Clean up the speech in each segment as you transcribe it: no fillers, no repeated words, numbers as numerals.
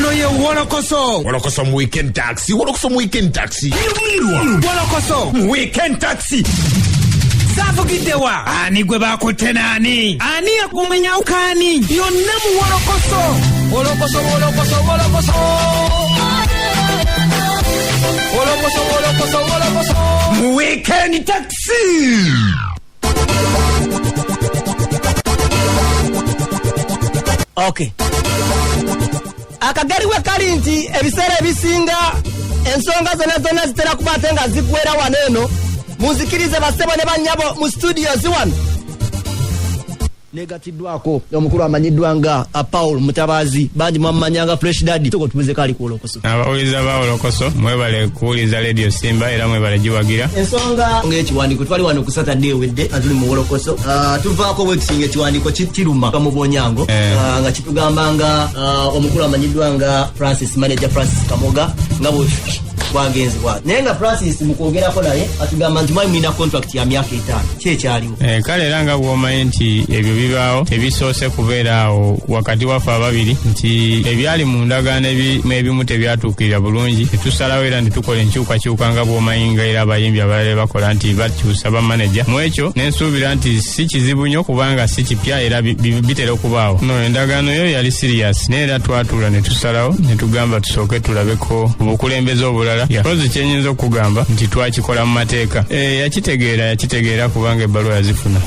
Eno ye Wolokoso. Wolokoso mu weekend taxi. Wolokoso mu weekend taxi. Wolokoso mu weekend taxi. Safugidewa. Ani gwe bakotte nani? Ani yakumenya ukani? Yonna mu Wolokoso. Wolokoso, Wolokoso, Wolokoso. Wolokoso, Wolokoso, Wolokoso. Mu weekend taxi. Okay. Akagari we kali nti ebiseera ebisinga ensonga zonna zitera kubate nga zikwera waneno muzikirize basebo ne banyabo mu studios wano negatiddwako omukulu amanyiddwa nga Paul Mutabazi banji mwamanyanga Fresh Daddy toko tubuze kali ku Wolokoso abawuliza ba Wolokoso mwebale kuwuliza radio Simba era mwebale giwagira ensonga ng'ekiwandiiko twali wano ku Saturday wedde atuli mu Wolokoso tuvaako bwekisinga ekiwandiiko kiruma kamubonyango nga kitugamba nga omukulu amanyiddwa nga manager Francis Kamoga nga bwagenzi bwa naye nga Francis mukwogerako naye atugamba nti mwali mulina contract ya myaka 5 kyekyaliwo kale era nga bw'omanyi nti ebyo bibaawo ebisoose kubeera awo wakati waffe ababiri nti ebyali mu ndagaano ebimu tebyatuukirira bulungi netusalawo era netukola enkyukakyuka nga bw'omanyi nga era abayimbi abalala bakola nti bakyusa bamaneja mu ekyo nensuubira nti si kizibu nnyo kubanga si kipya era bitera okubaawo no endagaano yo yali serious naye era twatuula netusalawo netugamba tusooke tulabeko obukulembeze obulala yakoze kyenyinza okugamba nti twakikola mu mateeka yakitegeera kubanga ebbaluwa yazifuna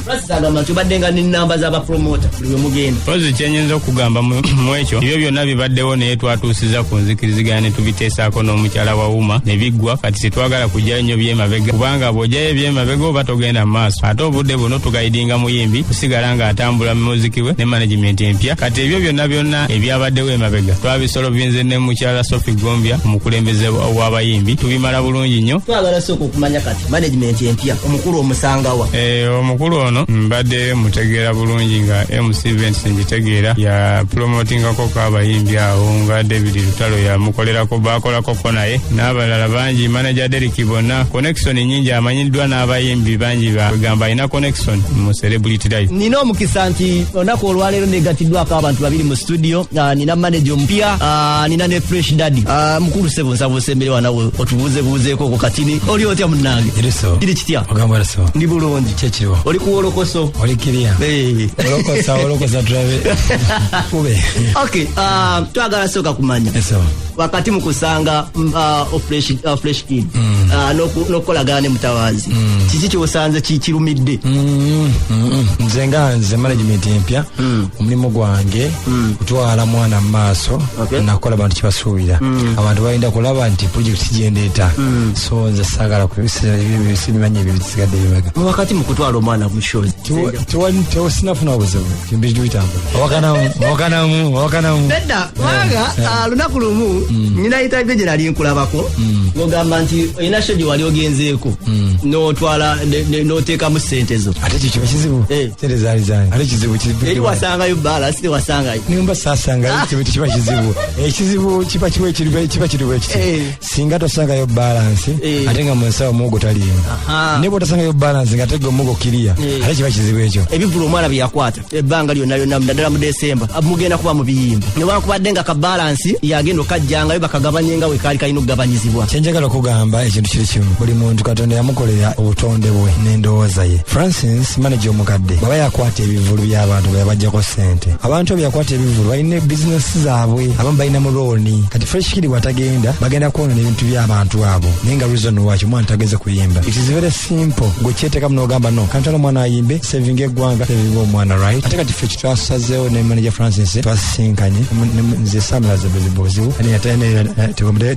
pozi kyenyinza okugamba mu ekyo ebyo byonna bibaddewo naye twatuusiza ku nzikiriziganya ne tubiteesaako n'omukyala wa Uma ne biggwa kati tetwagala kujjayo nnyo byemabega kubanga bw'ojjayo ebyemabega oba togenda mu maaso ate obudde buno tugayidinga muyimbi kusigala ng'atambula mu muziki we ne management empya kati ebyo byonna ebyabaddewo emabega twabisolovinze ne mukyala Sophie Gombya omukulembeze w'abayimbi tubimala bulungi nnyo twagala sooka okumanya kati management empya omukulu omusangawa omukulu ono mbadde mutegeera bulungi nga MC Events njitegeera ya promotingako k'abayimbi awo nga David Lutalo yamukolerako bakolako naye n'abalala bangi manager Derek bonna connection nyingi amanyiddwa n'abayimbi bangi bagamba alina connection mu celebrity life nina omukisa nti olunaku olwaleero negatiddwako abantu babiri mu studio nina manager omupya nina ne Fresh Daddy mukulu sebo nsabuse mbere wanawe otubuuzeeko ku katini oli otya munnange kiri kitya ogamba eraso ndi bulungi kyekiriwo oli ku Wolokoso oli kiria Wolokosa tulabe kube okay twagala sooka kumanya wakati mukusanga Fresh Kid nokolagana ne Mutabazi kiki kyosanze kirumidde nze management empya omulimu gwange kutwala mwana mu maaso nakola abantu kibasuubira abantu balinda kulaba nti project gendeeta so nze saagala kubimanyi ebyo bisigadde bibaga wakati mukutwala omwana mu shows sinafuna obuzibu bimbiri bitambula wakanamu nedda waga lunaku lumu nina interview gye nali nkulabako ng'ogamba nti olina show gye wali ogenzeeko n'otwala n'oteekamu ssente zo ate kyo kiba kizibu sente zaali zange ate kizibu eri wasangayo balance tewasangayo nimba saasangayo kiba kizibu ekizibu kiba kiriwo ekiti singa tosangayo balance ate nga mu nsawo muwogo taliimu ne bw'otasangayo balance nga ate omuwogo kiriya ate kiba kizibu ekyo ebivulu omwana bye yakwata ebbanga lyonna naddala mu Desemba mugenda kuba mu biyimba newankubadde nga ka balance yagenda okajjangayo bakagabanye nga we kaali kalina okugabanyizibwa kyenjagala okugamba ekintu kiri kimu buli muntu Katonda yamukolera obutonde bwe n'endowooza ye Francis manager Omukadde baba yakwata ebivulu by'abantu bwe yabajjako ssente abantu bwe yakwata ebivulu balina bizinesi zaabwe abamu balina mu looni kati Fresh Kid bw'atagenda bagenda kwonoona ebintu by'abantu abo naye nga reason waki omwana tageze kuyimba it is very simple gwekyetekamu n'ogamba no kantwala omwana ayimbe saving eggwanga saving omwana right ate kati ffe kitwasazeewo ne manager Francis twasisinkanye nze samulaze buzibu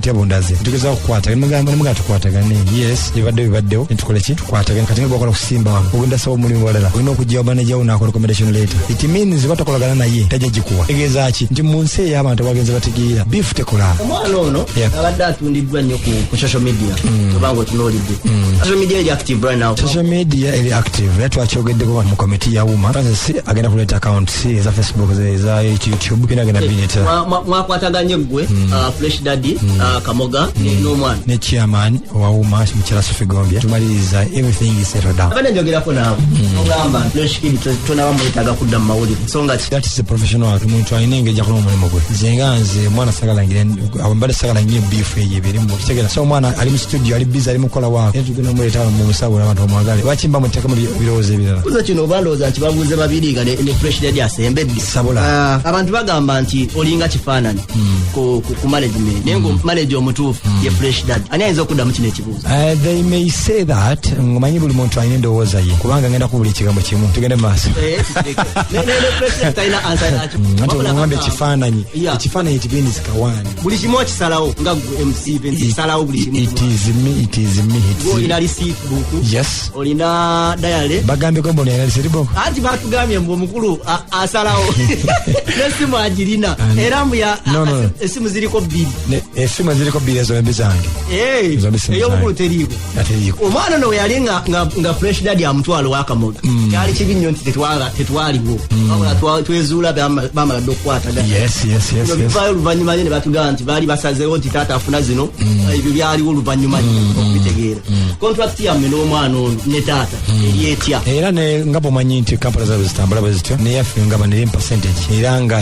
tebundaze tugeza okukwata nemugenda tukwatagane yes bibaddewo netukola ki tukwatagane kati nga bwakola ku Simba wange ogenda saba omulimu walala olina okujjawo manager wo n'akola recommendation letter it means batakolagana naye tajja gikuwa tegeeza ki nti mu nsi ey'abantu abagenzi bategeera beef tekola omwana ono abadde atundidde akwatiddwa nnyo ku social media obanga otunuulidde social media eri active right now. Social media eri active era twakyogeddeko mu komiti ya WUMA. Francis agenda kuleeta accounts eza Facebook eza YouTube genda agenda binyeta mwakwataganye gwe Fresh Daddy Kamoga n'omwana ne chairman wa WUMA Mukyala Sophie Gombia tumaliriza everything is settled down. abana njogerako nabo ogamba Fresh Kid tonaba mwetaga kudda mu mawulire songa ki that is a professional omuntu alina engejja kuno omulimu gwe nze mwana sagalangire abambale sagalangire beef eyebirimu kitegera so omwana ali mu studio ali busy ali mukola wako tugenda muleta mu musawo abantu omwagale bakimba muteka mu birowoozo ebirala kuza kino bandooza nti babuuze babiri nga ne Fresh Daddy asembedde sabula abantu bagamba nti olinga kifaananyi ku management naye ngo manager omutuufu ye Fresh Daddy ani ayinza okuddamu kino ekibuuzo. They may say that ngomanyi buli muntu alina endowooza ye kubanga ngenda kubula ekigambo kimu tugende maaso ngamba ekifaananyi ekifaananyi ekigenda zikawaani buli kimu okisalawo nga MC kisalawo buli kimu. It is me olina receipt book yes olina diary bagambye ko mbona receipt book anti batugambye mbu omukulu asalawo n'essimu agirina era mbu essimu ziriko bbiri essimu ziriko bbiri ezo embi zange ey'omukulu teriiko omwana no yali nga Fresh Daddy amutwalo wakamoga kyali kibi nnyo nti tetwaliwo wabula twezuula bamala dde okukwatagana bivaayo oluvannyuma ne batugamba nti baali basazeewo nti taata afuna zino ebyo byaliwo oluvannyuma okubitegeera contract yamme n'omwana ono ne taata eri etya era nga bwomanyi nti kampala zaabwe zitambula bwe zityo neyaffe nga baneri percentage era nga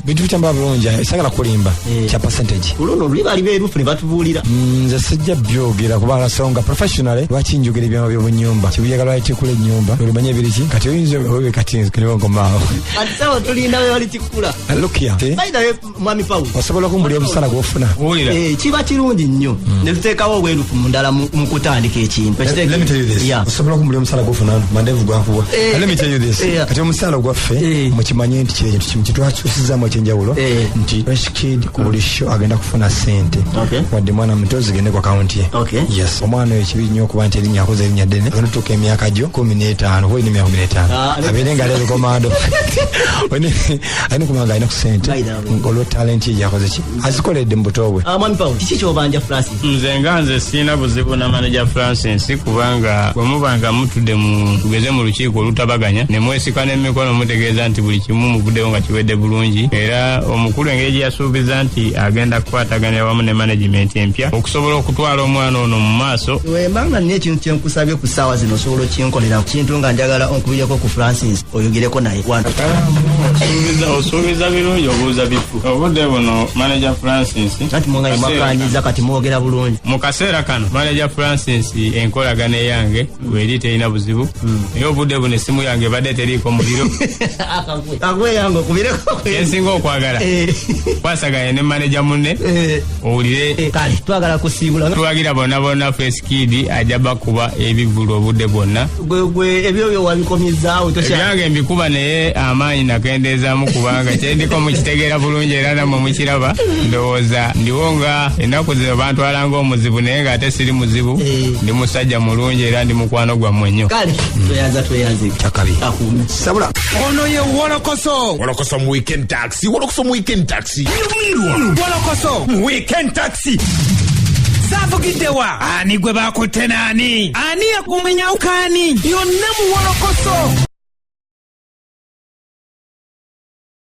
bintu bitambula bulungi sagala kulimba kya percentage oluno luli bali beerufu ne batubuulira nze sijja byogera kubanga songa professionally lwaki njogera ebyama by'obunyumba kibuyagala wakitikula ennyumba olimanye ebiriki kati oyinza obe kati nzikirewongomaawo kati sawa tulinda we walitikula look here bainaye mwami Paul osobola okumbulya omusala gw'ofuna kiba kirungi nnyo ne tuteekawo obwerufu mundala mu kutandika ekintu osobola okumbulya omusala gw'ofuna mandevu gwakuwa let me tell you this kati omusala gwaffe mukimanye nti kiri ekintu kimu kitwakyusizaamu ekyenjawulo nti Fresh Kid ku buli show agenda kufuna sente wadde mwana muto zigende ku akaunti ye yes omwana oyo ekibi nnyo okuba nti erinnya akoze erinnya ddene onatuuka emyaka gyo 15 kuba olina emyaka 15 abeere nga alebe komando alina kumanga alina ku sente olwo talenti ye yakoze ki azikoledde mu buto bwe. Mwami Paul kiki kyobanja Francis? Nze sina buzibu na manager Francis kubanga bwe mubanga mutudde tugeze mu lukiiko olutabaganya ne mwesika n'emikono mutegeeza nti buli kimu muvuddewo nga kiwedde bulungi era omukulu engeri gye yasuubiza nti agenda kukwataganya wamu ne management empya okusobola okutwala omwana ono mu maaso. Wembanga nina ekintu kyenkusabye ku ssaawa zino osobola okinkolera kintu nga njagala onkubireko ku Francis oyogereko naye osuubiza birungi obuuza bifu obudde buno manager Francis kati mungaye mwakanyiza kati mwogera bulungi mu kaseera kano manager Francis enkolagana eyange weri terina buzibu naye obudde buno essimu yange badde teriiko muliro akwe yange okubireko ensinga okwagala kwasaganye ne manager munne owulire kale twagala kusiibula twagira bonna Fresh Kid ajja bakuba ebivulu obudde bwonna gwe ebyo wabikomizaawo ebyange mbikuba naye amaanyi nakendeezaamu kubanga kyendiko mukitegeera bulungi era namwe mukiraba ndowooza ndiwo nga ennaku zino bantwalanga omuzibu naye ng'ate siri muzibu ndi musajja mulungi era ndi mukwano gwammwe nnyo kale tweyaze kyakabi sabula ono ye Wolokoso mu weekend taxi Wolokoso mu weekend taxi saavugiddewa ani gwe bakutte naani ani yakumenya ukani yonna mu Wolokoso